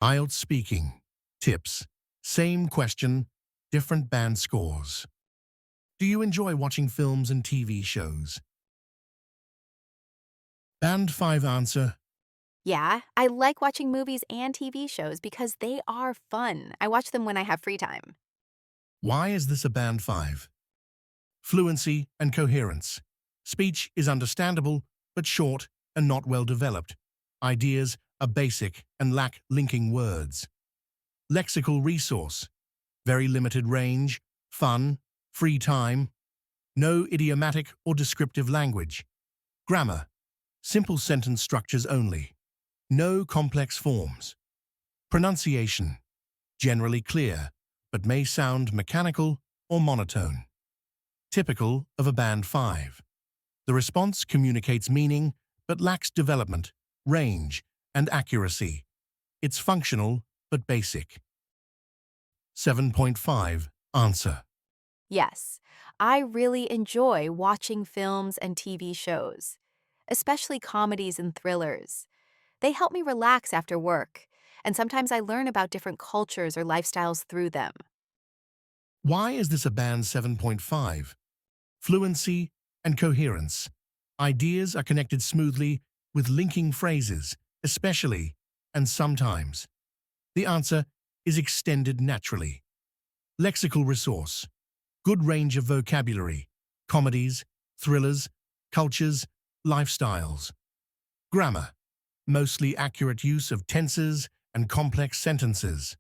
IELTS speaking. Tips. Same question, different band scores. Do you enjoy watching films and TV shows? Band 5 answer. Yeah, I like watching movies and TV shows because they are fun. I watch them when I have free time. Why is this a band 5? Fluency and coherence. Speech is understandable, but short and not well developed. Ideas are basic and lack linking words. Lexical resource. Very limited range, fun, free time. No idiomatic or descriptive language. Grammar. Simple sentence structures only. No complex forms. Pronunciation. Generally clear, but may sound mechanical or monotone. Typical of a band 5. The response communicates meaning, but lacks development, range, and accuracy. It's functional, but basic. 7.5 answer. Yes, I really enjoy watching films and TV shows, especially comedies and thrillers. They help me relax after work, and sometimes I learn about different cultures or lifestyles through them. Why is this a band 7.5? Fluency and coherence. Ideas are connected smoothly with linking phrases, especially and sometimes. The answer is extended naturally. Lexical resource. Good range of vocabulary. Comedies, thrillers, cultures, lifestyles. Grammar. Mostly accurate use of tenses and complex sentences.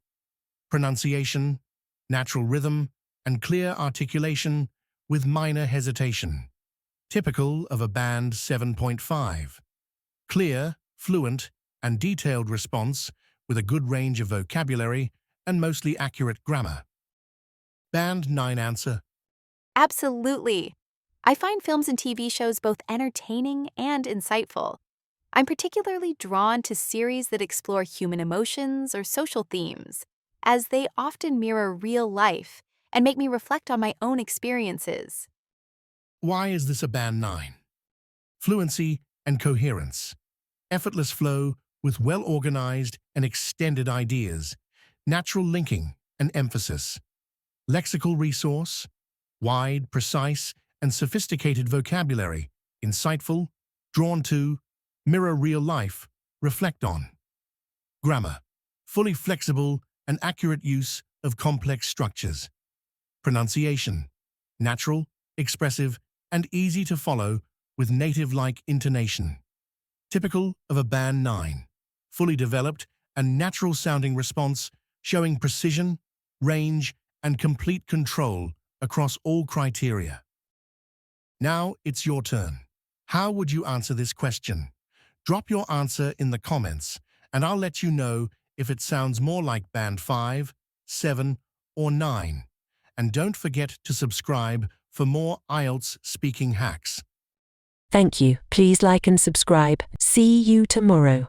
Pronunciation. Natural rhythm and clear articulation with minor hesitation. Typical of a band 7.5. Clear, fluent, and detailed response with a good range of vocabulary and mostly accurate grammar. Band 9 answer. Absolutely. I find films and TV shows both entertaining and insightful. I'm particularly drawn to series that explore human emotions or social themes, as they often mirror real life and make me reflect on my own experiences. Why is this a band 9? Fluency and coherence. Effortless flow with well-organized and extended ideas. Natural linking and emphasis. Lexical resource. Wide, precise, and sophisticated vocabulary. Insightful, drawn to, mirror real life, reflect on. Grammar. Fully flexible and accurate use of complex structures. Pronunciation. Natural, expressive, and easy to follow with native-like intonation. Typical of a band 9. Fully developed and natural-sounding response showing precision, range, and complete control across all criteria. Now it's your turn. How would you answer this question? Drop your answer in the comments, and I'll let you know if it sounds more like band 5, 7, or 9. And don't forget to subscribe for more IELTS speaking hacks. Thank you. Please like and subscribe. See you tomorrow.